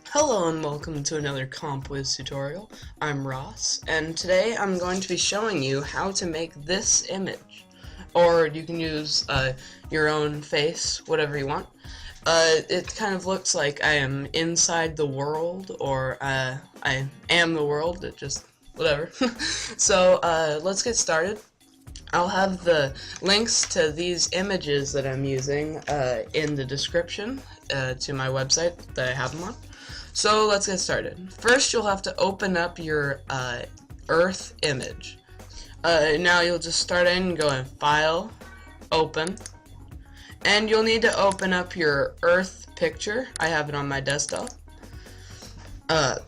Hello and welcome to another compwiz tutorial. I'm Ross, and today I'm going to be showing you how to make this image. Or you can use your own face, whatever you want. It kind of looks like I am inside the world, or I am the world, it just, whatever. So let's get started. I'll have the links to these images that I'm using in the description to my website that I have them on. So let's get started. First, you'll have to open up your Earth image. Now you'll just start in and go in File, Open, and you'll need to open up your Earth picture. I have it on my desktop. Now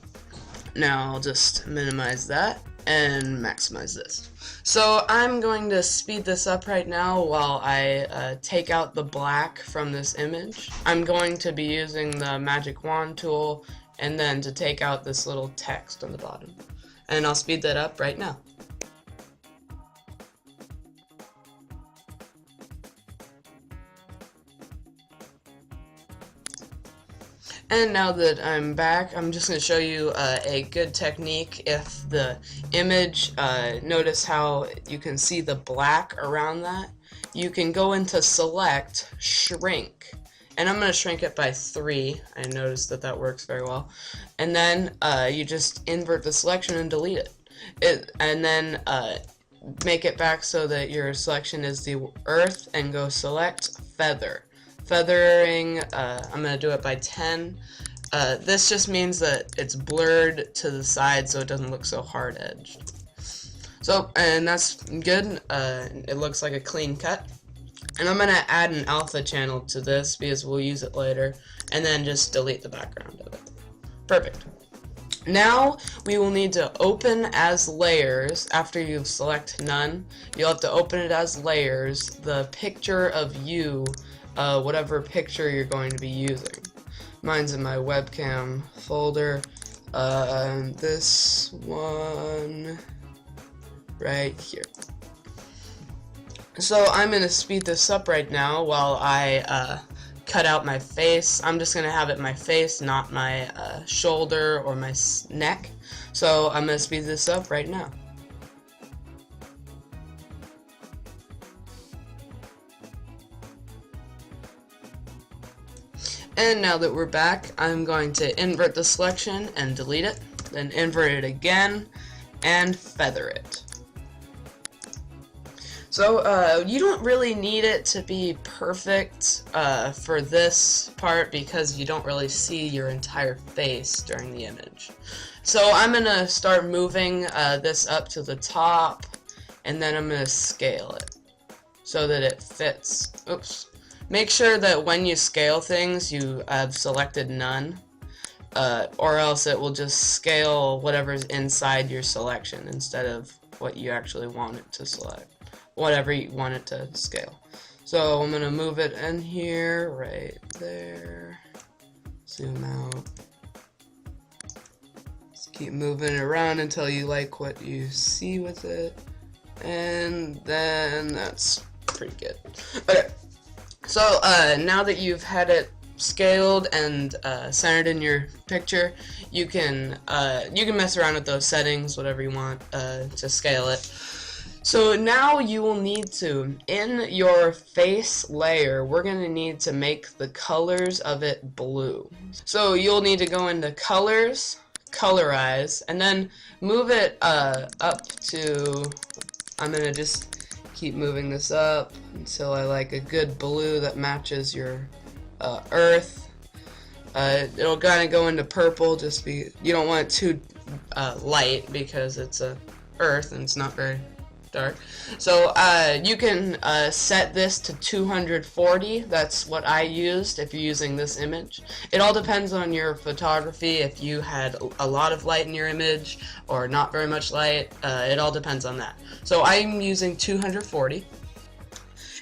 I'll just minimize that and maximize this. So I'm going to speed this up right now while I take out the black from this image. I'm going to be using the magic wand tool and then to take out this little text on the bottom. And I'll speed that up right now. And now that I'm back, I'm just going to show you a good technique. If the image, notice how you can see the black around that. You can go into Select, Shrink, and I'm going to shrink it by 3. I noticed that that works very well. And then you just invert the selection and delete it. And then make it back so that your selection is the Earth, and go Select, Feather. Feathering, I'm going to do it by 10. This just means that it's blurred to the side so it doesn't look so hard-edged. So, and that's good. It looks like a clean cut. And I'm going to add an alpha channel to this because we'll use it later, and then just delete the background of it. Perfect. Now we will need to open as layers. After you've select none, you'll have to open it as layers, the picture of you, whatever picture you're going to be using. Mine's in my webcam folder. This one right here. So I'm going to speed this up right now while I cut out my face. I'm just going to have it my face, not my shoulder or my neck. So I'm going to speed this up right now. And now that we're back, I'm going to invert the selection and delete it, then invert it again and feather it. So you don't really need it to be perfect for this part because you don't really see your entire face during the image. So I'm going to start moving this up to the top, and then I'm going to scale it so that it fits. Oops. Make sure that when you scale things, you have selected none, or else it will just scale whatever's inside your selection instead of what you actually want it to select, whatever you want it to scale. So I'm going to move it in here, right there, zoom out, just keep moving it around until you like what you see with it, and then that's pretty good. Okay. So now that you've had it scaled and centered in your picture, you can mess around with those settings, whatever you want to scale it. So now you will need to, in your face layer, we're going to need to make the colors of it blue. So you'll need to go into Colors, Colorize, and then move it up to, I'm going to just keep moving this up until I like a good blue that matches your Earth. It'll kind of go into purple, just be, you don't want it too light because it's a Earth and it's not very dark. So you can set this to 240. That's what I used if you're using this image. It all depends on your photography. If you had a lot of light in your image or not very much light, it all depends on that. So I'm using 240.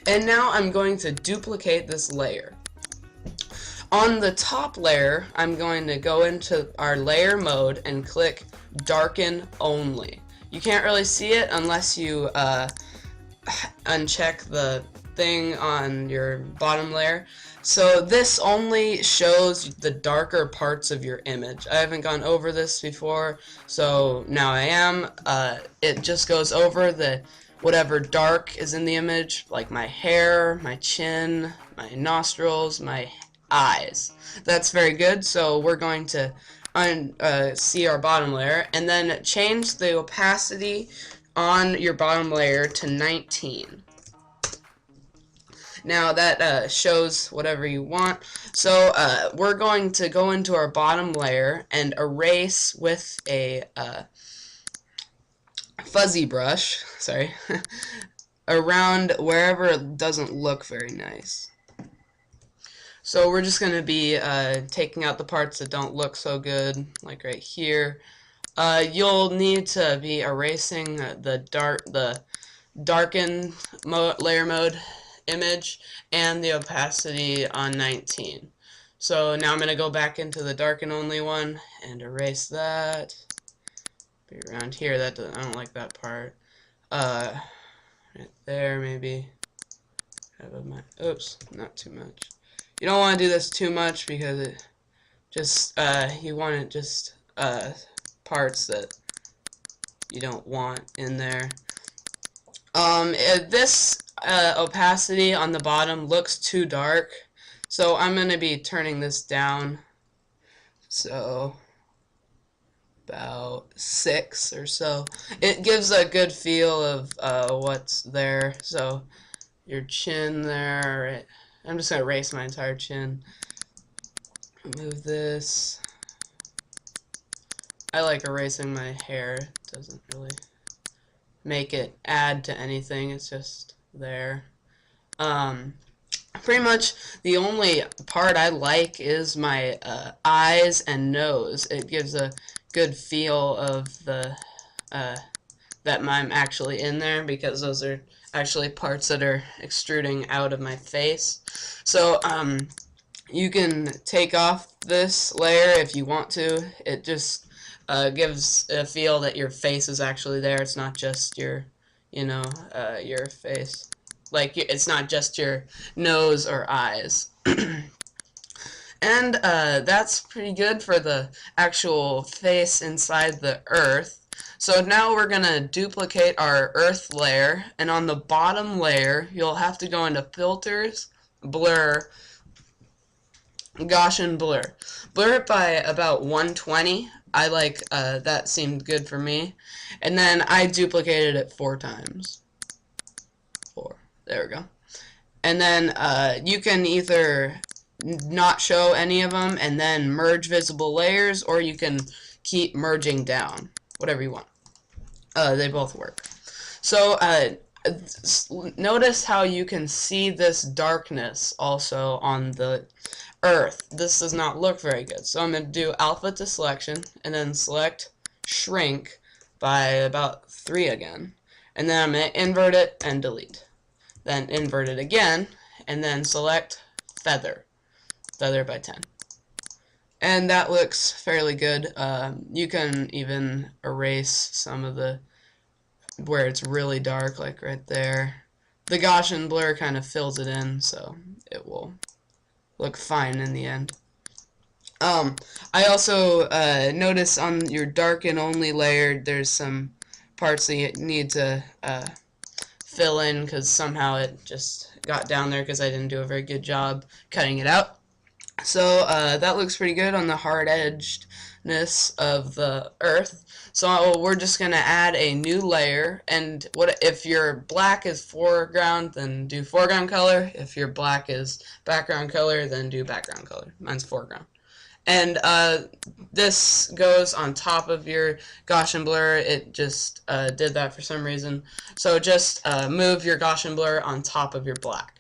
And now I'm going to duplicate this layer. On the top layer, I'm going to go into our layer mode and click Darken Only. You can't really see it unless you uncheck the thing on your bottom layer. So this only shows the darker parts of your image. I haven't gone over this before, so now I am. It just goes over the whatever dark is in the image, like my hair, my chin, my nostrils, my eyes. That's very good. So we're going to see our bottom layer, and then change the opacity on your bottom layer to 19. Now that shows whatever you want. So we're going to go into our bottom layer and erase with a fuzzy brush, sorry, around wherever it doesn't look very nice. So we're just going to be taking out the parts that don't look so good, like right here. You'll need to be erasing the darken layer mode image and the opacity on 19. So now I'm going to go back into the darken only one and erase that. Be around here. I don't like that part. Right there maybe. Oops, not too much. You don't want to do this too much because it just you want it just parts that you don't want in there. This opacity on the bottom looks too dark, so I'm going to be turning this down. So about 6 or so. It gives a good feel of what's there. So your chin there. I'm just going to erase my entire chin. Move this. I like erasing my hair. It doesn't really make it add to anything. It's just there. Pretty much the only part I like is my eyes and nose. It gives a good feel of the that I'm actually in there, because those are actually parts that are extruding out of my face. So you can take off this layer if you want to. It just gives a feel that your face is actually there. It's not just your, your face. Like, it's not just your nose or eyes. And that's pretty good for the actual face inside the earth. So now we're going to duplicate our earth layer, and on the bottom layer you'll have to go into filters, blur, Gaussian blur. Blur it by about 120. I like that seemed good for me. And then I duplicated it 4 times. 4. There we go. And then you can either not show any of them and then merge visible layers, or you can keep merging down. Whatever you want. They both work. So notice how you can see this darkness also on the earth. This does not look very good. So I'm going to do alpha to selection and then select shrink by about 3 again. And then I'm going to invert it and delete. Then invert it again and then select feather by 10. And that looks fairly good. You can even erase some of the where it's really dark, like right there. The Gaussian blur kind of fills it in, so it will look fine in the end. I also notice on your darken only layer there's some parts that you need to fill in, because somehow it just got down there because I didn't do a very good job cutting it out. So that looks pretty good on the hard edgedness of the earth. So we're just going to add a new layer, and if your black is foreground, then do foreground color. If your black is background color, then do background color. Mine's foreground. And this goes on top of your Gaussian blur. It just did that for some reason. So just move your Gaussian blur on top of your black.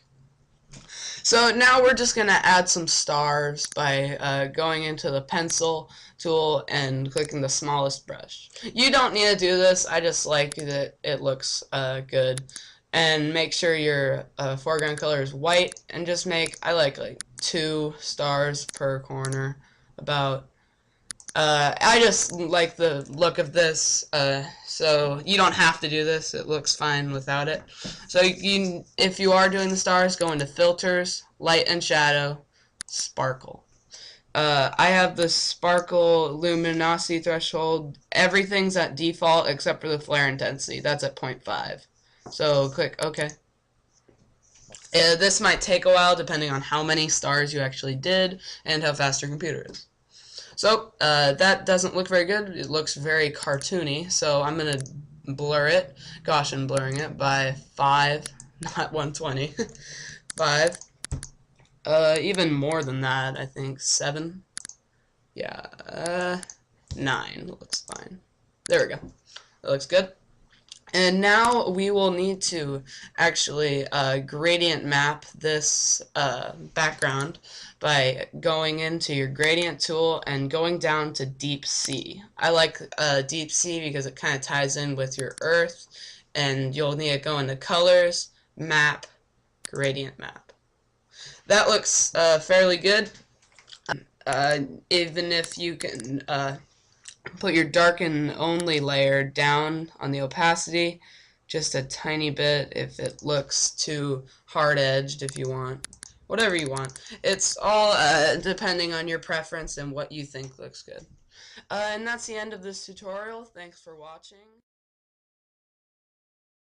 So now we're just going to add some stars by going into the pencil tool and clicking the smallest brush. You don't need to do this. I just like that it looks good. And make sure your foreground color is white, and just make, I like 2 stars per corner, about I just like the look of this, so you don't have to do this. It looks fine without it. So if you are doing the stars, go into Filters, Light and Shadow, Sparkle. I have the Sparkle Luminosity Threshold. Everything's at default except for the flare intensity. That's at 0.5. So click OK. This might take a while depending on how many stars you actually did and how fast your computer is. So that doesn't look very good. It looks very cartoony. So I'm going to blur it. Gaussian blurring it by 5, not 120. 5. Even more than that, I think. 7. Yeah, 9 looks fine. There we go. That looks good. And now we will need to actually gradient map this background by going into your gradient tool and going down to Deep Sea. I like Deep Sea because it kind of ties in with your Earth, and you'll need to go into Colors, Map, Gradient Map. That looks fairly good. Even if you can put your darken only layer down on the opacity just a tiny bit if it looks too hard-edged, if you want. Whatever you want. It's all depending on your preference and what you think looks good. And that's the end of this tutorial. Thanks for watching.